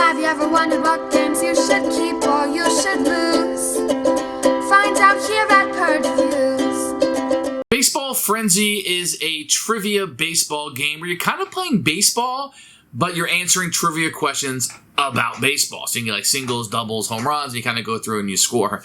Have you ever wondered what games you should keep or you should lose? Find out here at Purge Reviews. Baseball Frenzy is a trivia baseball game where you're kind of playing baseball, but you're answering trivia questions about baseball. So you can get like singles, doubles, home runs, and you kind of go through and you score.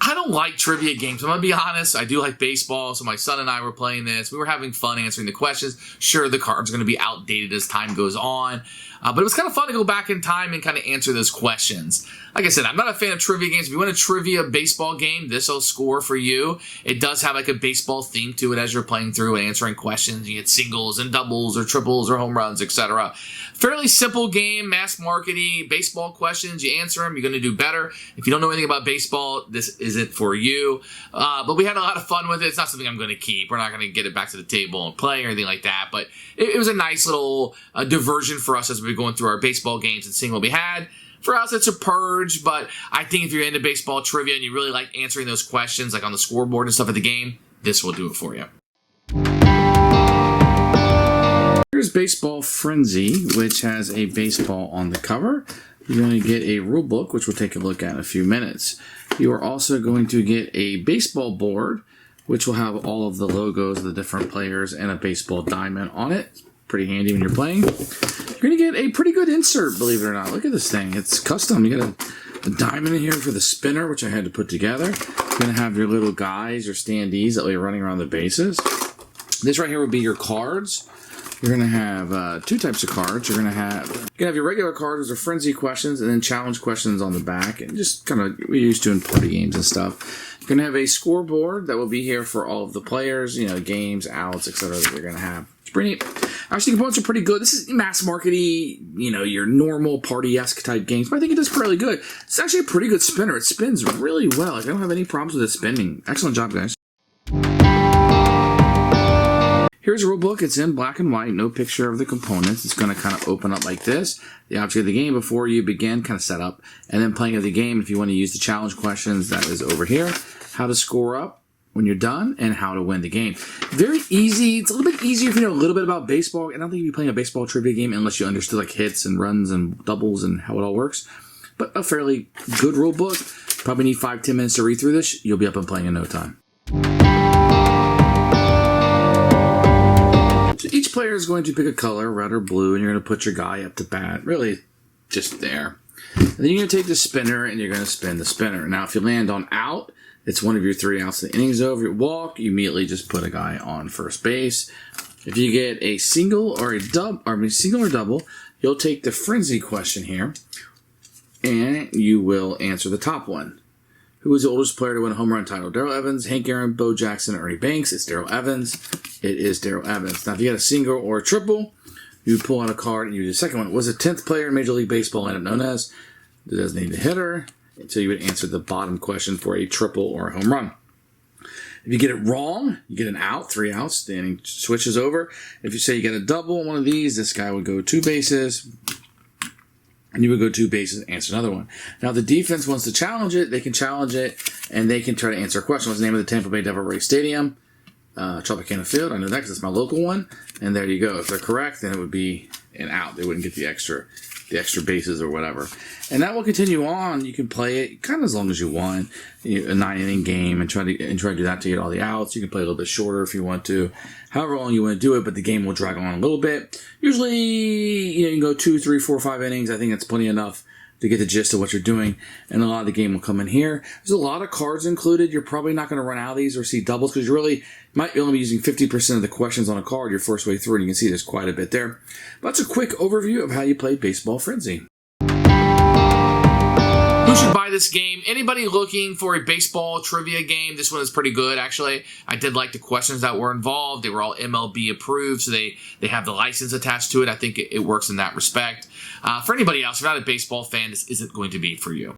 I don't like trivia games. I'm going to be honest. I do like baseball, so my son and I were playing this. We were having fun answering the questions. Sure, the cards are going to be outdated as time goes on, but it was kind of fun to go back in time and kind of answer those questions. Like I said, I'm not a fan of trivia games. If you want a trivia baseball game, this will score for you. It does have like a baseball theme to it as you're playing through and answering questions. You get singles and doubles or triples or home runs, etc. Fairly simple game, mass marketing, baseball questions. You answer them, you're going to do better. If you don't know anything about baseball, this isn't for you. But we had a lot of fun with it. It's not something I'm going to keep. We're not going to get it back to the table and play or anything like that. But it was a nice little diversion for us as we were going through our baseball games and seeing what we had. For us, it's a purge, but I think if you're into baseball trivia and you really like answering those questions, like on the scoreboard and stuff at the game, this will do it for you. Here's Baseball Frenzy, which has a baseball on the cover. You're going to get a rule book, which we'll take a look at in a few minutes. You are also going to get a baseball board, which will have all of the logos of the different players and a baseball diamond on it. Pretty handy when you're playing. You're going to get a pretty good insert, believe it or not. Look at this thing. It's custom. You got a diamond in here for the spinner, which I had to put together. You're going to have your little guys, your standees that way you're running around the bases. This right here would be your cards. You're going to have two types of cards. You're going to have your regular cards, those are frenzy questions, and then challenge questions on the back, and just kind of we're used to in party games and stuff. You're going to have a scoreboard that will be here for all of the players, you know, games, outs, etc. that you're going to have. It's pretty neat. Actually, the components are pretty good. This is mass markety, you know, your normal party-esque type games, but I think it does fairly good. It's actually a pretty good spinner. It spins really well. Like, I don't have any problems with it spinning. Excellent job, guys. Here's a rule book. It's in black and white, no picture of the components. It's going to kind of open up like this. The object of the game before you begin, kind of set up. And then playing of the game, if you want to use the challenge questions, that is over here. How to score up when you're done, and how to win the game. Very easy. It's a little bit easier if you know a little bit about baseball. I don't think you'd be playing a baseball trivia game unless you understood like hits and runs and doubles and how it all works. But a fairly good rule book. Probably need 5-10 minutes to read through this. You'll be up and playing in no time. So each player is going to pick a color, red or blue, and you're going to put your guy up to bat. Really, just there. And then you're going to take the spinner, and you're going to spin the spinner. Now, if you land on out, it's one of your 3 outs. The inning's over. You walk. You immediately just put a guy on first base. If you get a single or a single or double, you'll take the frenzy question here, and you will answer the top one. Who is the oldest player to win a home run title? Darrell Evans, Hank Aaron, Bo Jackson, Ernie Banks. It's Darrell Evans. It is Darrell Evans. Now, if you get a single or a triple, you pull out a card and you do the second one. Was the 10th player in Major League Baseball lineup known as the designated hitter? So you would answer the bottom question for a triple or a home run. If you get it wrong, you get an out, 3 outs, standing switches over. If you say you get a double on one of these, this guy would go 2 bases, and you would go 2 bases and answer another one. Now, if the defense wants to challenge it, they can challenge it, and they can try to answer a question. What's the name of the Tampa Bay Devil Rays Stadium? Tropicana Field. I know that because it's my local one. And there you go. If they're correct, then it would be an out. They wouldn't get the extra bases or whatever. And that will continue on. You can play it kind of as long as you want. A 9-inning game and try to do that to get all the outs. You can play a little bit shorter if you want to. However long you want to do it, but the game will drag on a little bit. Usually, you can go 2, 3, 4, 5 innings. I think that's plenty enough to get the gist of what you're doing, and a lot of the game will come in here. There's a lot of cards included. You're probably not going to run out of these or see doubles because you really might only be using 50% of the questions on a card your first way through, and you can see there's quite a bit there. But that's a quick overview of how you play Baseball Frenzy. Who should buy this game? Anybody looking for a baseball trivia game? This one is pretty good, actually. I did like the questions that were involved. They were all MLB approved, so they have the license attached to it. I think it works in that respect. For anybody else, if you're not a baseball fan, this isn't going to be for you.